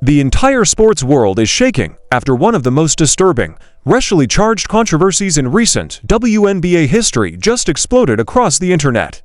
The entire sports world is shaking after one of the most disturbing, racially charged controversies in recent WNBA history just exploded across the internet.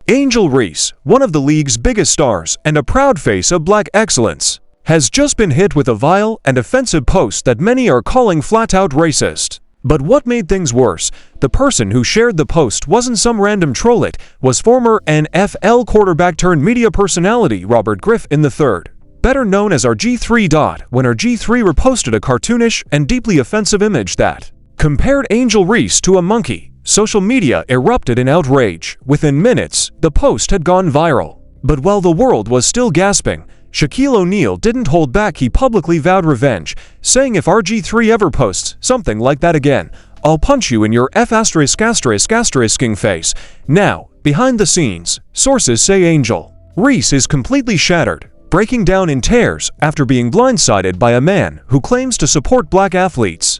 Angel Reese, one of the league's biggest stars and a proud face of black excellence, has just been hit with a vile and offensive post that many are calling flat-out racist. But what made things worse, the person who shared the post wasn't some random troll, it was former NFL quarterback turned media personality Robert Griffin III, better known as RG3. When RG3 reposted a cartoonish and deeply offensive image that compared Angel Reese to a monkey, social media erupted in outrage. Within minutes, the post had gone viral. But while the world was still gasping, Shaquille O'Neal didn't hold back. He publicly vowed revenge, saying if RG3 ever posts something like that again, I'll punch you in your ******ing face. Now, behind the scenes, sources say Angel Reese is completely shattered, breaking down in tears after being blindsided by a man who claims to support black athletes.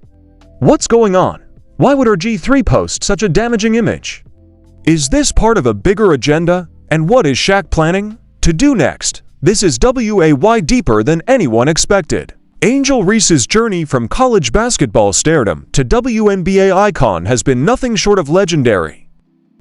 What's going on? Why would RG3 post such a damaging image? Is this part of a bigger agenda? And what is Shaq planning to do next? This is way deeper than anyone expected. Angel Reese's journey from college basketball stardom to WNBA icon has been nothing short of legendary.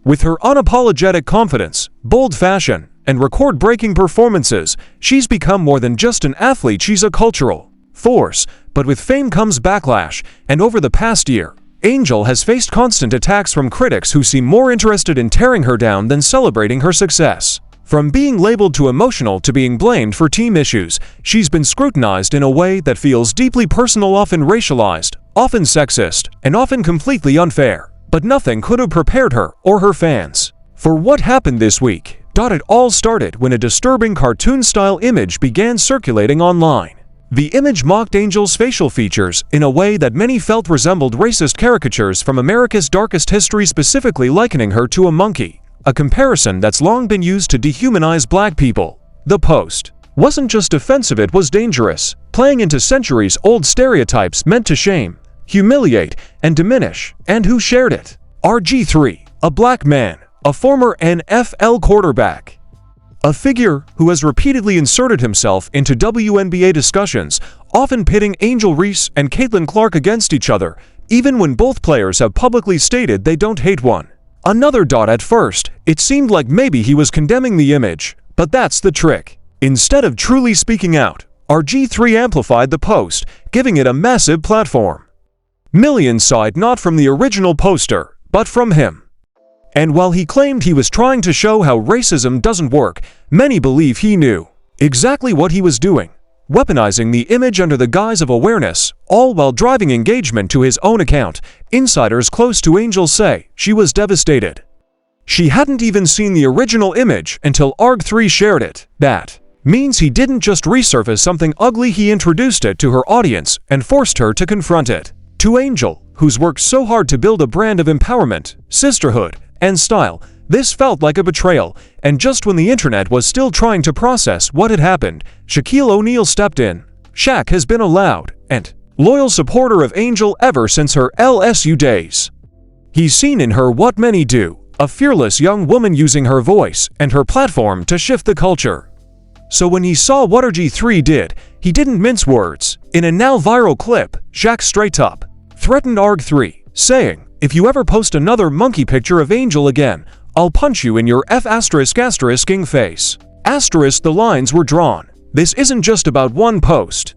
With her unapologetic confidence, bold fashion, and record-breaking performances, she's become more than just an athlete. She's a cultural force. But with fame comes backlash, and over the past year, Angel has faced constant attacks from critics who seem more interested in tearing her down than celebrating her success. From being labeled too emotional to being blamed for team issues, she's been scrutinized in a way that feels deeply personal, often racialized, often sexist, and often completely unfair. But nothing could have prepared her or her fans for what happened this week. It all started when a disturbing cartoon-style image began circulating online. The image mocked Angel's facial features in a way that many felt resembled racist caricatures from America's darkest history, specifically likening her to a monkey, a comparison that's long been used to dehumanize black people. The post wasn't just offensive, it was dangerous, playing into centuries-old stereotypes meant to shame, humiliate, and diminish. And who shared it? RG3, a black man, a former NFL quarterback, a figure who has repeatedly inserted himself into WNBA discussions, often pitting Angel Reese and Caitlin Clark against each other, even when both players have publicly stated they don't hate one another. At first, it seemed like maybe he was condemning the image, but that's the trick. Instead of truly speaking out, RG3 amplified the post, giving it a massive platform. Millions saw it not from the original poster, but from him. And while he claimed he was trying to show how racism doesn't work, many believe he knew exactly what he was doing, weaponizing the image under the guise of awareness, all while driving engagement to his own account. Insiders close to Angel say she was devastated. She hadn't even seen the original image until RG3 shared it. That means he didn't just resurface something ugly, he introduced it to her audience and forced her to confront it. To Angel, who's worked so hard to build a brand of empowerment, sisterhood, and style, this felt like a betrayal. And just when the internet was still trying to process what had happened, Shaquille O'Neal stepped in. Shaq has been a loud and loyal supporter of Angel ever since her LSU days. He's seen in her what many do, a fearless young woman using her voice and her platform to shift the culture. So when he saw what RG3 did, he didn't mince words. In a now viral clip, Shaq straight up threatened RG3, saying, "If you ever post another monkey picture of Angel again, I'll punch you in your *****ing face." The lines were drawn. This isn't just about one post.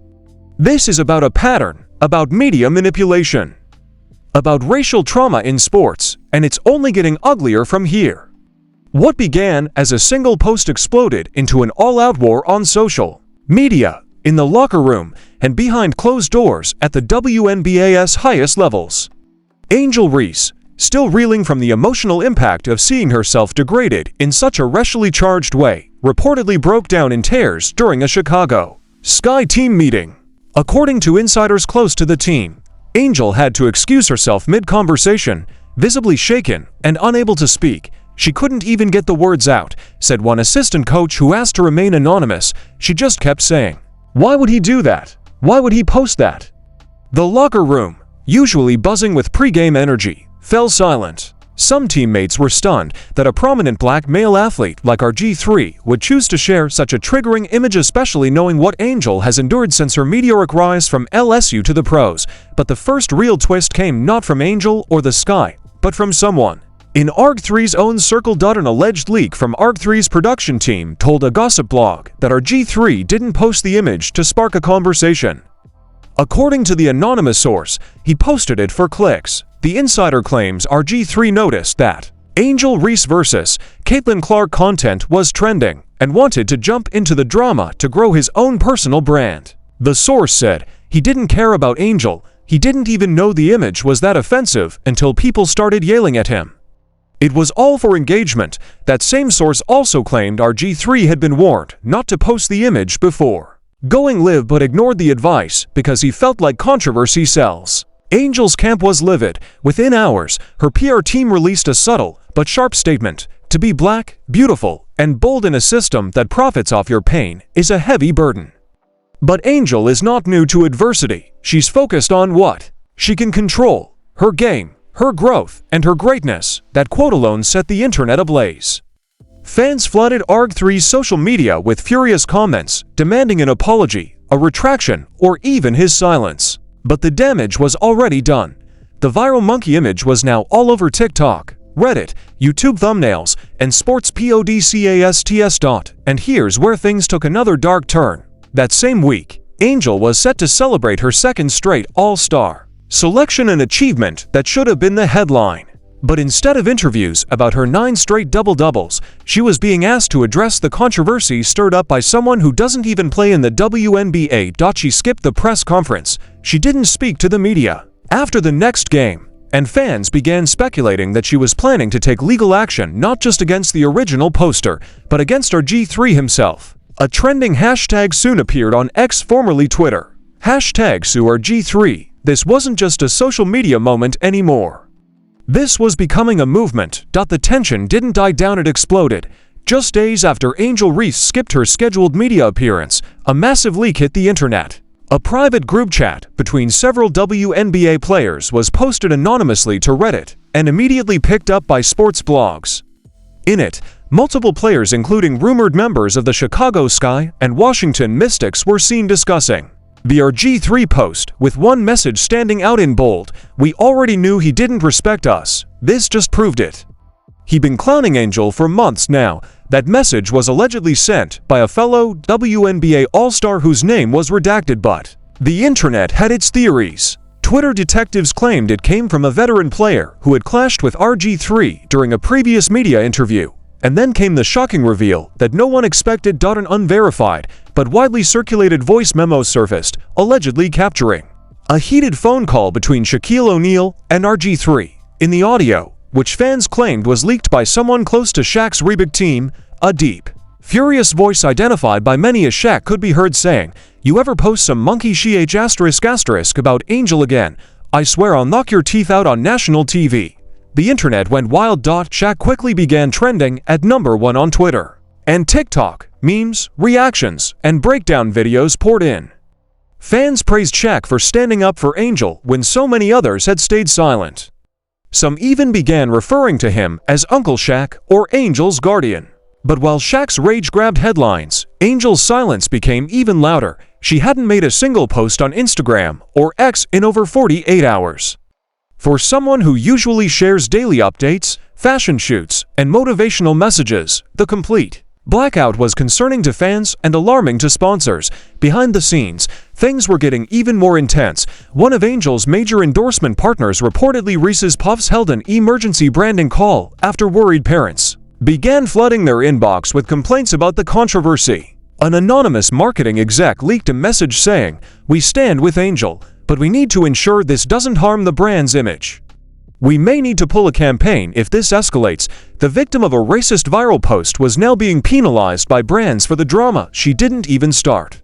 This is about a pattern, about media manipulation, about racial trauma in sports, and it's only getting uglier from here. What began as a single post exploded into an all-out war on social media, in the locker room, and behind closed doors at the WNBA's highest levels. Angel Reese, still reeling from the emotional impact of seeing herself degraded in such a racially charged way, reportedly broke down in tears during a Chicago Sky team meeting. According to insiders close to the team, Angel had to excuse herself mid-conversation, visibly shaken and unable to speak. She couldn't even get the words out, said one assistant coach who asked to remain anonymous. She just kept saying, "Why would he do that? Why would he post that?" The locker room, usually buzzing with pre-game energy, fell silent. Some teammates were stunned that a prominent black male athlete like RG3 would choose to share such a triggering image, especially knowing what Angel has endured since her meteoric rise from LSU to the pros. But the first real twist came not from Angel or the sky, but from someone in RG3's own circle. An alleged leak from RG3's production team told a gossip blog that RG3 didn't post the image to spark a conversation. According to the anonymous source, he posted it for clicks. The insider claims RG3 noticed that Angel Reese vs. Caitlin Clark content was trending and wanted to jump into the drama to grow his own personal brand. The source said he didn't care about Angel. He didn't even know the image was that offensive until people started yelling at him. It was all for engagement. That same source also claimed RG3 had been warned not to post the image before going live, but ignored the advice because he felt like controversy sells. Angel's camp was livid. Within hours, her PR team released a subtle but sharp statement. To be black, beautiful, and bold in a system that profits off your pain is a heavy burden. But Angel is not new to adversity. She's focused on what she can control: her game, her growth, and her greatness. That quote alone set the internet ablaze. Fans flooded RG3's social media with furious comments, demanding an apology, a retraction, or even his silence. But the damage was already done. The viral monkey image was now all over TikTok, Reddit, YouTube thumbnails, and sports podcasts. And here's where things took another dark turn. That same week, Angel was set to celebrate her second straight All-Star selection, an achievement that should have been the headline. But instead of interviews about her 9 straight double-doubles, she was being asked to address the controversy stirred up by someone who doesn't even play in the WNBA. She skipped the press conference. She didn't speak to the media after the next game, and fans began speculating that she was planning to take legal action not just against the original poster, but against RG3 himself. A trending hashtag soon appeared on X, formerly Twitter. #SueRG3. This wasn't just a social media moment anymore. This was becoming a movement. The tension didn't die down, it exploded. Just days after Angel Reese skipped her scheduled media appearance, a massive leak hit the internet. A private group chat between several WNBA players was posted anonymously to Reddit and immediately picked up by sports blogs. In it, multiple players, including rumored members of the Chicago Sky and Washington Mystics, were seen discussing the RG3 post, with one message standing out in bold: "We already knew he didn't respect us. This just proved it." He'd been clowning Angel for months now. That message was allegedly sent by a fellow WNBA All-Star whose name was redacted, but the internet had its theories. Twitter detectives claimed it came from a veteran player who had clashed with RG3 during a previous media interview. And then came the shocking reveal that no one expected. An unverified but widely circulated voice memo surfaced, allegedly capturing a heated phone call between Shaquille O'Neal and RG3. In the audio, which fans claimed was leaked by someone close to Shaq's Reebok team, a deep, furious voice identified by many as Shaq could be heard saying, "You ever post some monkey shit *** about Angel again? I swear I'll knock your teeth out on national TV." The internet went wild. Shaq quickly began trending at #1 on Twitter and TikTok. Memes, reactions, and breakdown videos poured in. Fans praised Shaq for standing up for Angel when so many others had stayed silent. Some even began referring to him as Uncle Shaq or Angel's guardian. But while Shaq's rage grabbed headlines, Angel's silence became even louder. She hadn't made a single post on Instagram or X in over 48 hours. For someone who usually shares daily updates, fashion shoots, and motivational messages, the complete blackout was concerning to fans and alarming to sponsors. Behind the scenes, things were getting even more intense. One of Angel's major endorsement partners, reportedly Reese's Puffs, held an emergency branding call after worried parents began flooding their inbox with complaints about the controversy. An anonymous marketing exec leaked a message saying, "We stand with Angel, but we need to ensure this doesn't harm the brand's image. We may need to pull a campaign if this escalates." The victim of a racist viral post was now being penalized by brands for the drama she didn't even start.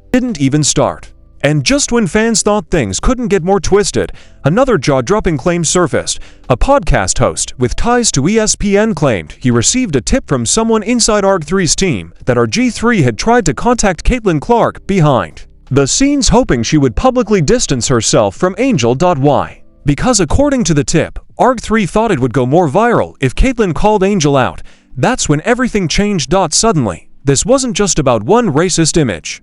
And just when fans thought things couldn't get more twisted, another jaw-dropping claim surfaced. A podcast host with ties to ESPN claimed he received a tip from someone inside RG3's team that RG3 had tried to contact Caitlin Clark behind the scenes, hoping she would publicly distance herself from Angel. Why? Because according to the tip, RG3 thought it would go more viral if Caitlyn called Angel out. That's when everything changed. Suddenly, this wasn't just about one racist image.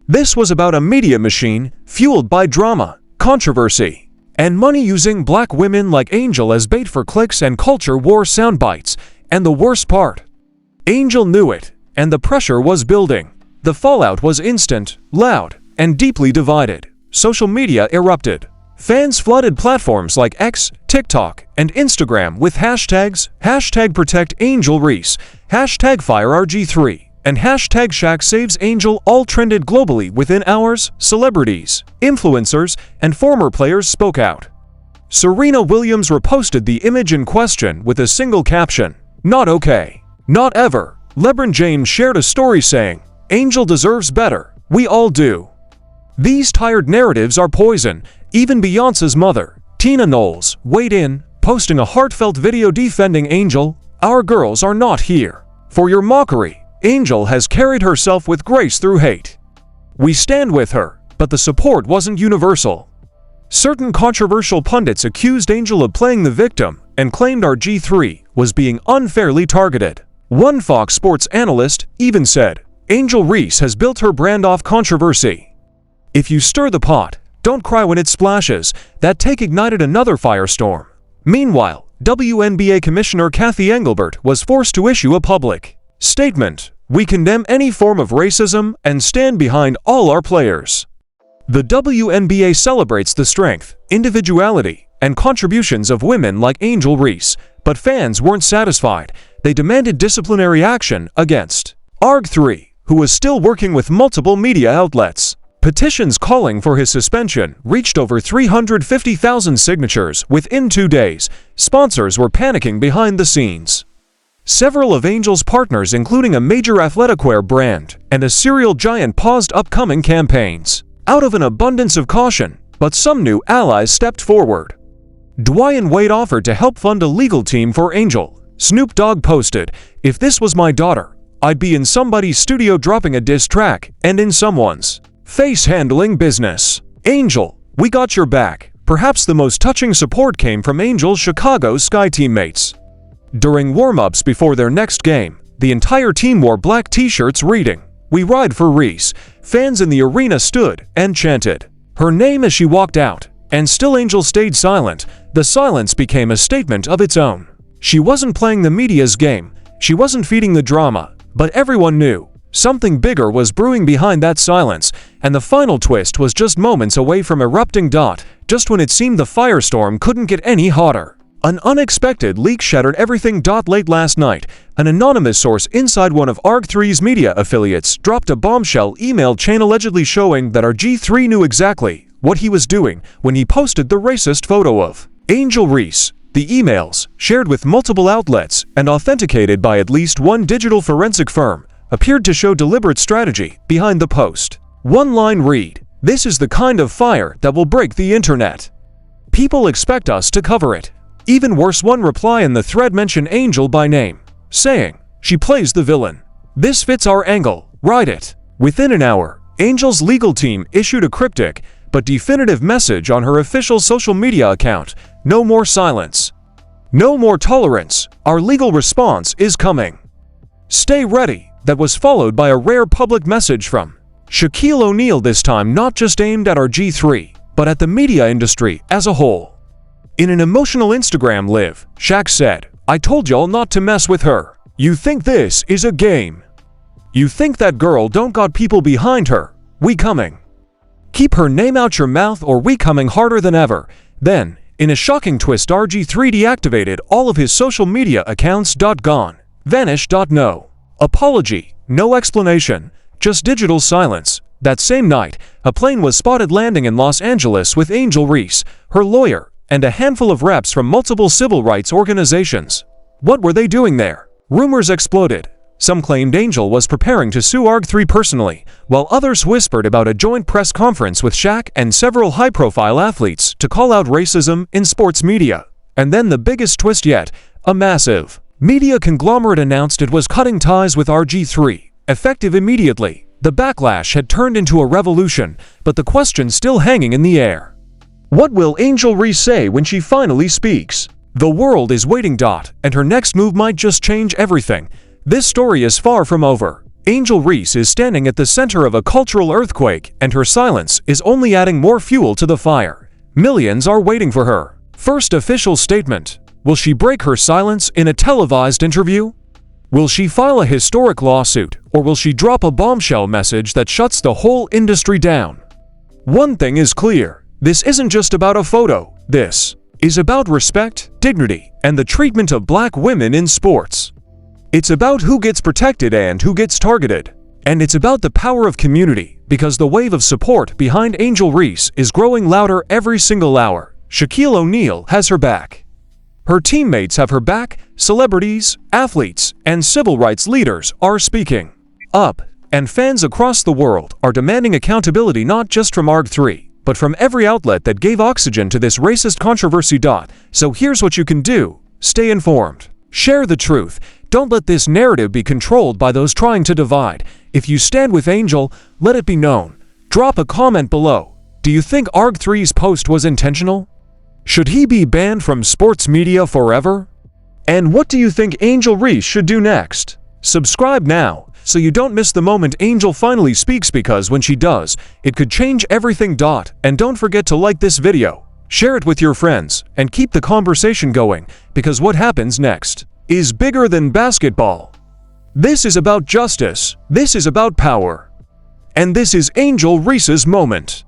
This was about a media machine fueled by drama, controversy, and money, using black women like Angel as bait for clicks and culture war soundbites. And the worst part, Angel knew it, and the pressure was building. The fallout was instant, loud, and deeply divided. Social media erupted. Fans flooded platforms like X, TikTok, and Instagram with hashtags #ProtectAngelReese, #FireRG3, and #ShaqSavesAngel. All trended globally within hours. Celebrities, influencers, and former players spoke out. Serena Williams reposted the image in question with a single caption, "Not okay. Not ever." LeBron James shared a story saying, "Angel deserves better. We all do." These tired narratives are poison. Even Beyoncé's mother, Tina Knowles, weighed in, posting a heartfelt video defending Angel. "Our girls are not here for your mockery. Angel has carried herself with grace through hate. We stand with her." But the support wasn't universal. Certain controversial pundits accused Angel of playing the victim and claimed RG3 was being unfairly targeted. One Fox Sports analyst even said, "Angel Reese has built her brand off controversy. If you stir the pot, don't cry when it splashes." That take ignited another firestorm. Meanwhile, WNBA Commissioner Kathy Engelbert was forced to issue a public statement. "We condemn any form of racism and stand behind all our players." The WNBA celebrates the strength, individuality, and contributions of women like Angel Reese, but fans weren't satisfied. They demanded disciplinary action against RG3, who was still working with multiple media outlets. Petitions calling for his suspension reached over 350,000 signatures within 2 days. Sponsors were panicking behind the scenes. Several of Angel's partners, including a major athleticwear brand and a cereal giant, paused upcoming campaigns out of an abundance of caution, but some new allies stepped forward. Dwayne Wade offered to help fund a legal team for Angel. Snoop Dogg posted, "If this was my daughter, I'd be in somebody's studio dropping a diss track and in someone's face handling business. Angel, we got your back." Perhaps the most touching support came from Angel's Chicago Sky teammates. During warm-ups before their next game, the entire team wore black t-shirts reading, "We ride for Reese." Fans in the arena stood and chanted her name as she walked out, and still Angel stayed silent. The silence became a statement of its own. She wasn't playing the media's game, she wasn't feeding the drama, but everyone knew something bigger was brewing behind that silence, and the final twist was just moments away from erupting. Just when it seemed the firestorm couldn't get any hotter, an unexpected leak shattered everything. Late last night, an anonymous source inside one of RG3's media affiliates dropped a bombshell email chain allegedly showing that RG3 knew exactly what he was doing when he posted the racist photo of Angel Reese. The emails, shared with multiple outlets and authenticated by at least one digital forensic firm, appeared to show deliberate strategy behind the post. One line read, "This is the kind of fire that will break the internet. People expect us to cover it." Even worse, one reply in the thread mentioned Angel by name, saying, "She plays the villain. This fits our angle, write it." Within an hour, Angel's legal team issued a cryptic but definitive message on her official social media account: "No more silence. No more tolerance. Our legal response is coming. Stay ready." That was followed by a rare public message from Shaquille O'Neal, this time not just aimed at RG3, but at the media industry as a whole. In an emotional Instagram live, Shaq said, "I told y'all not to mess with her. You think this is a game? You think that girl don't got people behind her? We coming. Keep her name out your mouth or we coming harder than ever." Then, in a shocking twist, RG3 deactivated all of his social media accounts. Gone. Vanished. No apology, no explanation, just digital silence. That same night, a plane was spotted landing in Los Angeles with Angel Reese, her lawyer, and a handful of reps from multiple civil rights organizations. What were they doing there? Rumors exploded. Some claimed Angel was preparing to sue RG3 personally, while others whispered about a joint press conference with Shaq and several high-profile athletes to call out racism in sports media. And then the biggest twist yet, a massive media conglomerate announced it was cutting ties with RG3, effective immediately. The backlash had turned into a revolution, but the question still hanging in the air. What will Angel Reese say when she finally speaks? The world is waiting. And her next move might just change everything. This story is far from over. Angel Reese is standing at the center of a cultural earthquake, and her silence is only adding more fuel to the fire. Millions are waiting for her first official statement. Will she break her silence in a televised interview? Will she file a historic lawsuit, or will she drop a bombshell message that shuts the whole industry down? One thing is clear. This isn't just about a photo. This is about respect, dignity, and the treatment of black women in sports. It's about who gets protected and who gets targeted. And it's about the power of community, because the wave of support behind Angel Reese is growing louder every single hour. Shaquille O'Neal has her back. Her teammates have her back. Celebrities, athletes, and civil rights leaders are speaking up. And fans across the world are demanding accountability not just from RG3, but from every outlet that gave oxygen to this racist controversy. So here's what you can do. Stay informed. Share the truth. Don't let this narrative be controlled by those trying to divide. If you stand with Angel, let it be known. Drop a comment below. Do you think RG3's post was intentional? Should he be banned from sports media forever? And what do you think Angel Reese should do next? Subscribe now, so you don't miss the moment Angel finally speaks, because when she does, it could change everything. And don't forget to like this video, share it with your friends, and keep the conversation going, because what happens next is bigger than basketball. This is about justice, this is about power, and this is Angel Reese's moment.